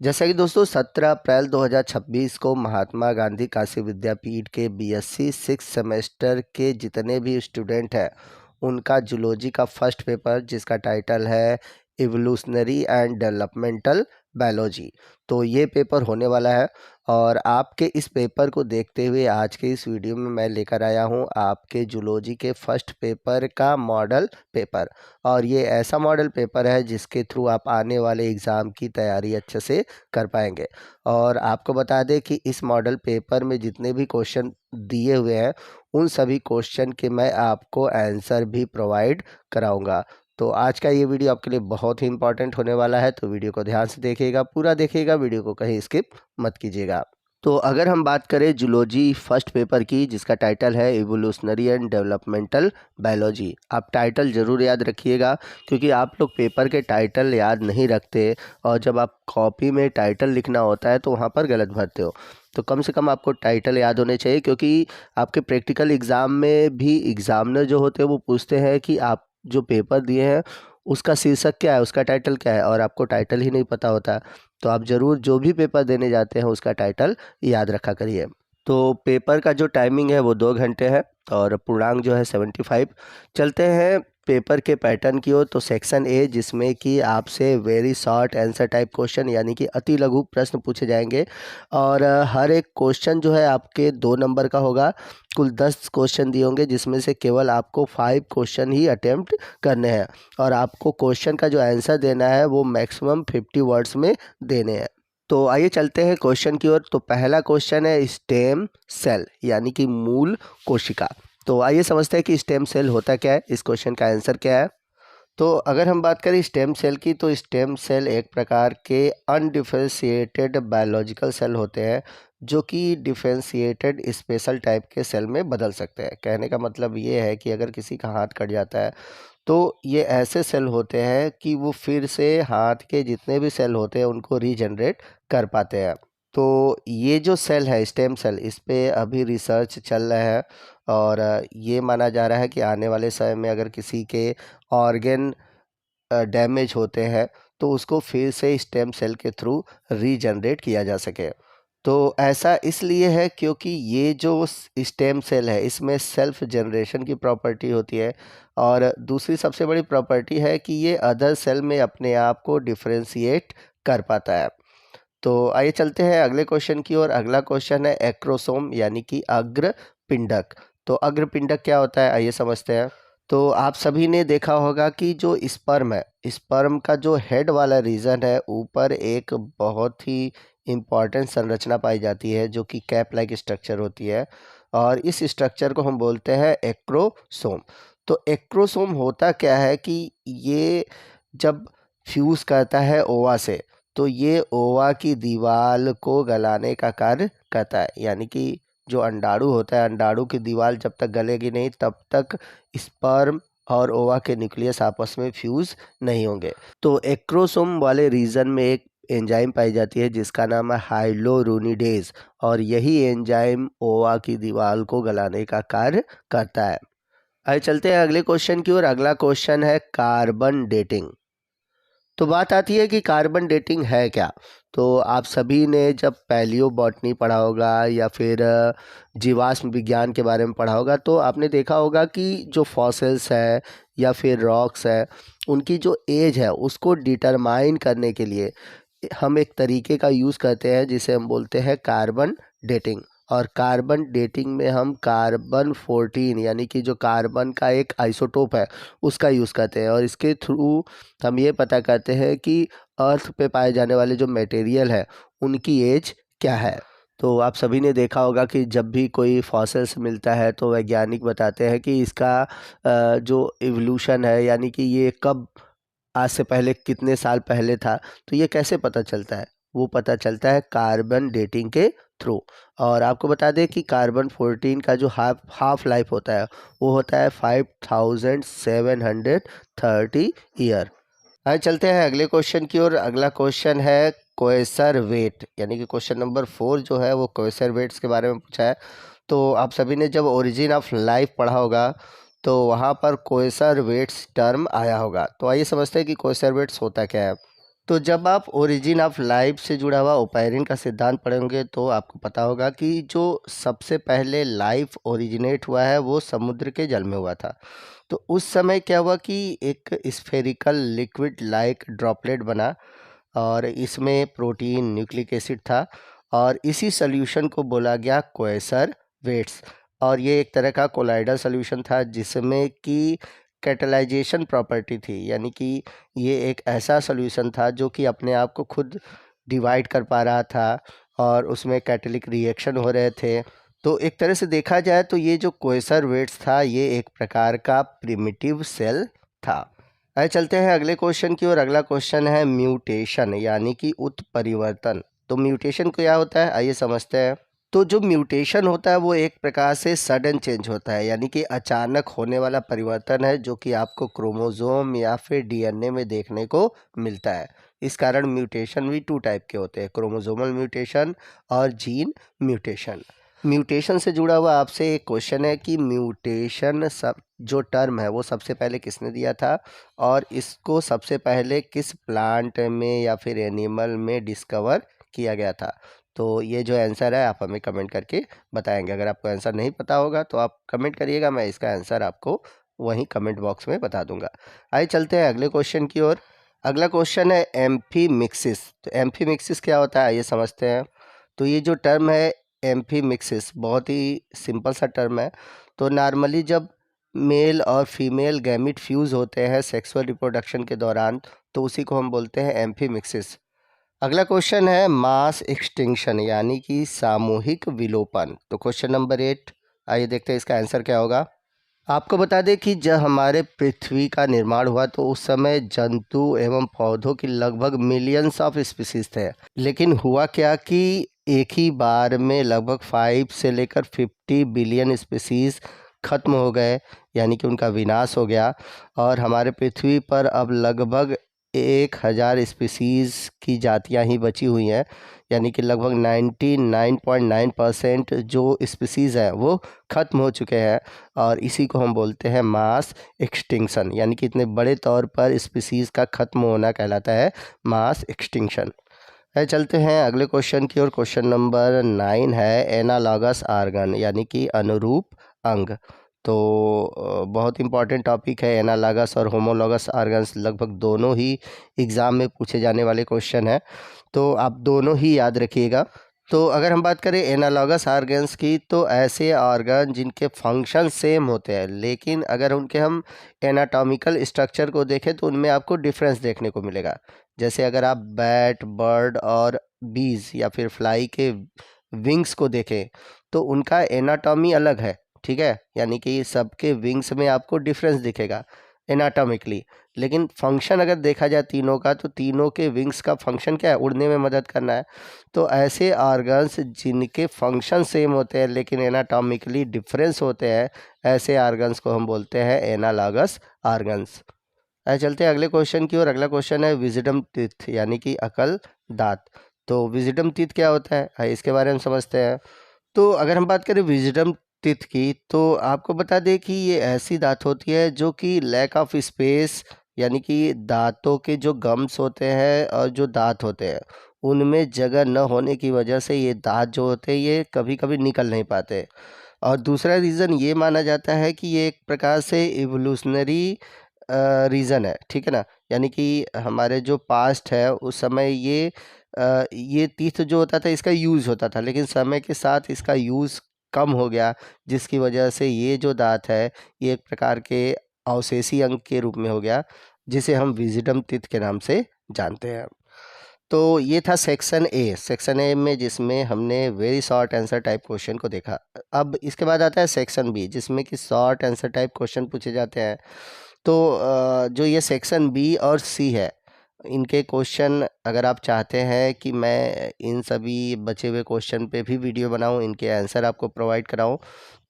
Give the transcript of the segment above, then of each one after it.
जैसा कि दोस्तों 17 अप्रैल 2026 को महात्मा गांधी काशी विद्यापीठ के बीएससी 6 सेमेस्टर के जितने भी स्टूडेंट हैं उनका जूलॉजी का फर्स्ट पेपर जिसका टाइटल है इवोल्यूशनरी एंड डेवलपमेंटल बायोलॉजी, तो ये पेपर होने वाला है। और आपके इस पेपर को देखते हुए आज के इस वीडियो में मैं लेकर आया हूँ आपके जूलॉजी के फर्स्ट पेपर का मॉडल पेपर। और ये ऐसा मॉडल पेपर है जिसके थ्रू आप आने वाले एग्ज़ाम की तैयारी अच्छे से कर पाएंगे। और आपको बता दें कि इस मॉडल पेपर में जितने भी क्वेश्चन दिए हुए हैं उन सभी क्वेश्चन के मैं आपको आंसर भी प्रोवाइड कराऊंगा। तो आज का ये वीडियो आपके लिए बहुत ही इंपॉर्टेंट होने वाला है, तो वीडियो को ध्यान से देखिएगा, पूरा देखिएगा, वीडियो को कहीं स्किप मत कीजिएगा। तो अगर हम बात करें जूलॉजी फर्स्ट पेपर की जिसका टाइटल है इवोल्यूशनरी एंड डेवलपमेंटल बायोलॉजी, आप टाइटल ज़रूर याद रखिएगा क्योंकि आप लोग पेपर के टाइटल याद नहीं रखते और जब आप कॉपी में टाइटल लिखना होता है तो वहाँ पर गलत भरते हो। तो कम से कम आपको टाइटल याद होने चाहिए क्योंकि आपके प्रैक्टिकल एग्ज़ाम में भी एग्ज़ामिनर जो होते हैं वो पूछते हैं कि आप जो पेपर दिए हैं उसका शीर्षक क्या है, उसका टाइटल क्या है, और आपको टाइटल ही नहीं पता होता। तो आप ज़रूर जो भी पेपर देने जाते हैं उसका टाइटल याद रखा करिए। तो पेपर का जो टाइमिंग है वो 2 घंटे है और पूर्णांक जो है 75। चलते हैं पेपर के पैटर्न की ओर। तो सेक्शन ए जिसमें कि आपसे very short answer type question यानी कि अति लघु प्रश्न पूछे जाएंगे और हर एक क्वेश्चन जो है आपके 2 नंबर का होगा। कुल 10 क्वेश्चन दिए होंगे जिसमें से केवल आपको 5 क्वेश्चन ही अटेम्प्ट करने हैं और आपको क्वेश्चन का जो आंसर देना है वो मैक्सिमम 50 वर्ड्स में देने हैं। तो आइए चलते हैं क्वेश्चन की ओर। तो पहला क्वेश्चन है स्टेम सेल यानी कि मूल कोशिका। तो आइए समझते हैं कि स्टेम सेल होता क्या है, इस क्वेश्चन का आंसर क्या है। तो अगर हम बात करें स्टेम सेल की तो स्टेम सेल एक प्रकार के अनडिफरेंशिएटेड बायोलॉजिकल सेल होते हैं जो कि डिफरेंशिएटेड स्पेशल टाइप के सेल में बदल सकते हैं। कहने का मतलब ये है कि अगर किसी का हाथ कट जाता है तो ये ऐसे सेल होते हैं कि वो फिर से हाथ के जितने भी सेल होते हैं उनको रीजनरेट कर पाते हैं। तो ये जो सेल है स्टेम सेल, इस पे अभी रिसर्च चल रहा है और ये माना जा रहा है कि आने वाले समय में अगर किसी के ऑर्गन डैमेज होते हैं तो उसको फिर से स्टेम सेल के थ्रू रीजनरेट किया जा सके। तो ऐसा इसलिए है क्योंकि ये जो स्टेम सेल है इसमें सेल्फ जनरेशन की प्रॉपर्टी होती है और दूसरी सबसे बड़ी प्रॉपर्टी है कि ये अदर सेल में अपने आप को डिफरेंशिएट कर पाता है। तो आइए चलते हैं अगले क्वेश्चन की ओर। अगला क्वेश्चन है एक्रोसोम यानी कि अग्रपिंडक। तो अग्रपिंडक क्या होता है आइए समझते हैं। तो आप सभी ने देखा होगा कि जो स्पर्म है, स्पर्म का जो हेड वाला रीजन है ऊपर एक बहुत ही इम्पॉर्टेंट संरचना पाई जाती है जो कि कैप लाइक स्ट्रक्चर होती है और इस स्ट्रक्चर को हम बोलते हैं एक्रोसोम। तो एक्रोसोम होता क्या है कि ये जब फ्यूज़ करता है ओवा से तो ये ओवा की दीवार को गलाने का कार्य करता है, यानी कि जो अंडाणु होता है अंडाणु की दीवार जब तक गलेगी नहीं तब तक स्पर्म और ओवा के न्यूक्लियस आपस में फ्यूज नहीं होंगे। तो एक्रोसोम वाले रीजन में एक एंजाइम पाई जाती है जिसका नाम है हाइलोरुनिडेज और यही एंजाइम ओवा की दीवार को गलाने का कार्य करता है। आइए चलते हैं अगले क्वेश्चन की ओर। अगला क्वेश्चन है कार्बन डेटिंग। तो बात आती है कि कार्बन डेटिंग है क्या। तो आप सभी ने जब पैलियो बॉटनी पढ़ा होगा या फिर जीवाश्म विज्ञान के बारे में पढ़ा होगा तो आपने देखा होगा कि जो फॉसिल्स है या फिर रॉक्स है उनकी जो एज है उसको डिटरमाइन करने के लिए हम एक तरीके का यूज़ करते हैं जिसे हम बोलते हैं कार्बन डेटिंग। और कार्बन डेटिंग में हम कार्बन 14 यानी कि जो कार्बन का एक आइसोटोप है उसका यूज़ करते हैं और इसके थ्रू हम ये पता करते हैं कि अर्थ पे पाए जाने वाले जो मटेरियल है उनकी एज क्या है। तो आप सभी ने देखा होगा कि जब भी कोई फॉसिल्स मिलता है तो वैज्ञानिक बताते हैं कि इसका जो इवोल्यूशन है यानी कि ये कब आज से पहले कितने साल पहले था, तो ये कैसे पता चलता है, वो पता चलता है कार्बन डेटिंग के थ्रू। और आपको बता दें कि कार्बन 14 का जो हाफ लाइफ होता है वो होता है 5730 ईयर। आइए चलते हैं अगले क्वेश्चन की ओर। अगला क्वेश्चन है क्वेसर वेट यानी कि क्वेश्चन नंबर 4 जो है वो क्वेसर वेट्स के बारे में पूछा है। तो आप सभी ने जब ओरिजिन ऑफ लाइफ पढ़ा होगा तो वहाँ पर क्वेसर वेट्स टर्म आया होगा। तो आइए समझते हैं कि क्वेसर वेट्स होता क्या है। तो जब आप ओरिजिन ऑफ लाइफ से जुड़ा हुआ ओपेरिन का सिद्धांत पढ़ेंगे तो आपको पता होगा कि जो सबसे पहले लाइफ ओरिजिनेट हुआ है वो समुद्र के जल में हुआ था। तो उस समय क्या हुआ कि एक स्फेरिकल लिक्विड लाइक ड्रॉपलेट बना और इसमें प्रोटीन न्यूक्लिक एसिड था और इसी सॉल्यूशन को बोला गया क्वेसर वेट्स। और ये एक तरह का कोलाइडल सॉल्यूशन था जिसमें कि कैटलाइजेशन प्रॉपर्टी थी, यानी कि ये एक ऐसा सॉल्यूशन था जो कि अपने आप को खुद डिवाइड कर पा रहा था और उसमें कैटलिक रिएक्शन हो रहे थे। तो एक तरह से देखा जाए तो ये जो क्वेसर वेट्स था ये एक प्रकार का प्रिमिटिव सेल था। आइए चलते हैं अगले क्वेश्चन की ओर। अगला क्वेश्चन है म्यूटेशन यानी कि उत्परिवर्तन। तो म्यूटेशन क्या होता है आइए समझते हैं। तो जो म्यूटेशन होता है वो एक प्रकार से सडन चेंज होता है, यानी कि अचानक होने वाला परिवर्तन है जो कि आपको क्रोमोसोम या फिर डीएनए में देखने को मिलता है। इस कारण म्यूटेशन भी 2 टाइप के होते हैं, क्रोमोसोमल म्यूटेशन और जीन म्यूटेशन। म्यूटेशन से जुड़ा हुआ आपसे एक क्वेश्चन है कि म्यूटेशन सब जो टर्म है वो सबसे पहले किसने दिया था और इसको सबसे पहले किस प्लांट में या फिर एनिमल में डिस्कवर किया गया था। तो ये जो आंसर है आप हमें कमेंट करके बताएंगे। अगर आपको आंसर नहीं पता होगा तो आप कमेंट करिएगा, मैं इसका आंसर आपको वहीं कमेंट बॉक्स में बता दूंगा। आइए चलते हैं अगले क्वेश्चन की ओर। अगला क्वेश्चन है एम्फीमिक्सिस। तो एम्फीमिक्सिस क्या होता है आइए समझते हैं। तो ये जो टर्म है एम्फीमिक्सिस बहुत ही सिंपल सा टर्म है। तो नॉर्मली जब मेल और फीमेल गैमिट फ्यूज़ होते हैं सेक्सुअल रिप्रोडक्शन के दौरान तो उसी को हम बोलते हैं एम्फीमिक्सिस। अगला क्वेश्चन है मास एक्सटिंक्शन यानी कि सामूहिक विलोपन। तो क्वेश्चन नंबर 8 आइए देखते हैं इसका आंसर क्या होगा। आपको बता दें कि जब हमारे पृथ्वी का निर्माण हुआ तो उस समय जंतु एवं पौधों की लगभग मिलियंस ऑफ स्पीसीज थे, लेकिन हुआ क्या कि एक ही बार में लगभग 5 से लेकर 50 बिलियन स्पीसीज खत्म हो गए, यानी कि उनका विनाश हो गया। और हमारे पृथ्वी पर अब लगभग 1000 स्पीसीज़ की जातियां ही बची हुई हैं, यानी कि लगभग 99.9% जो स्पीसीज़ हैं वो ख़त्म हो चुके हैं। और इसी को हम बोलते हैं मास एक्सटिंक्शन, यानी कि इतने बड़े तौर पर स्पीसीज़ का ख़त्म होना कहलाता है मास एक्सटिंक्शन। चलते हैं अगले क्वेश्चन की ओर। क्वेश्चन नंबर 9 है एनालॉगस आर्गन यानी कि अनुरूप अंग। तो बहुत इंपॉर्टेंट टॉपिक है एनालॉगस और होमोलॉगस आर्गन्स, लगभग दोनों ही एग्ज़ाम में पूछे जाने वाले क्वेश्चन हैं, तो आप दोनों ही याद रखिएगा। तो अगर हम बात करें एनालॉगस ऑर्गन्स की तो ऐसे ऑर्गन जिनके फंक्शन सेम होते हैं, लेकिन अगर उनके हम एनाटॉमिकल स्ट्रक्चर को देखें तो उनमें आपको डिफरेंस देखने को मिलेगा। जैसे अगर आप बैट, बर्ड और बीज या फिर फ्लाई के विंग्स को देखें तो उनका एनाटॉमी अलग है, ठीक है, यानी कि सबके विंग्स में आपको डिफरेंस दिखेगा एनाटॉमिकली, लेकिन फंक्शन अगर देखा जाए तीनों का तो तीनों के विंग्स का फंक्शन क्या है, उड़ने में मदद करना है। तो ऐसे ऑर्गन्स जिनके फंक्शन सेम होते हैं लेकिन एनाटॉमिकली डिफरेंस होते हैं, ऐसे ऑर्गन्स को हम बोलते हैं एनालॉगस ऑर्गन्स। चलते हैं अगले क्वेश्चन की ओर। अगला क्वेश्चन है विजडम टीथ यानी कि अकल दांत। तो विजडम टीथ क्या होता है इसके बारे में समझते हैं। तो अगर हम बात करें विजडम टीथ की तो आपको बता दें कि ये ऐसी दांत होती है जो कि लैक ऑफ स्पेस, यानी कि दांतों के जो गम्स होते हैं और जो दांत होते हैं उनमें जगह न होने की वजह से ये दांत जो होते हैं ये कभी कभी निकल नहीं पाते। और दूसरा रीज़न ये माना जाता है कि ये एक प्रकार से इवोल्यूशनरी रीज़न है, ठीक है ना, यानी कि हमारे जो पास्ट है उस समय ये तीर्थ जो होता था इसका यूज़ होता था, लेकिन समय के साथ इसका यूज़ कम हो गया, जिसकी वजह से ये जो दांत है ये एक प्रकार के अवशेषी अंग के रूप में हो गया, जिसे हम विजिडम टीथ के नाम से जानते हैं। तो ये था सेक्शन ए में जिसमें हमने very short answer type question को देखा। अब इसके बाद आता है सेक्शन बी जिसमें कि शॉर्ट आंसर टाइप क्वेश्चन पूछे जाते हैं। तो जो ये सेक्शन बी और सी है इनके क्वेश्चन अगर आप चाहते हैं कि मैं इन सभी बचे हुए क्वेश्चन पे भी वीडियो बनाऊं, इनके आंसर आपको प्रोवाइड कराऊं,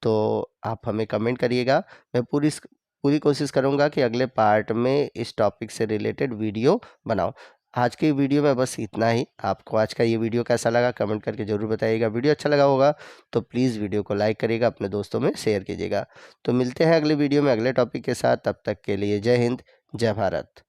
तो आप हमें कमेंट करिएगा। मैं पूरी कोशिश करूंगा कि अगले पार्ट में इस टॉपिक से रिलेटेड वीडियो बनाऊं। आज की वीडियो में बस इतना ही। आपको आज का ये वीडियो कैसा लगा कमेंट करके ज़रूर बताइएगा। वीडियो अच्छा लगा होगा तो प्लीज़ वीडियो को लाइक करिएगा, अपने दोस्तों में शेयर कीजिएगा। तो मिलते हैं अगले वीडियो में अगले टॉपिक के साथ, तब तक के लिए जय हिंद, जय भारत।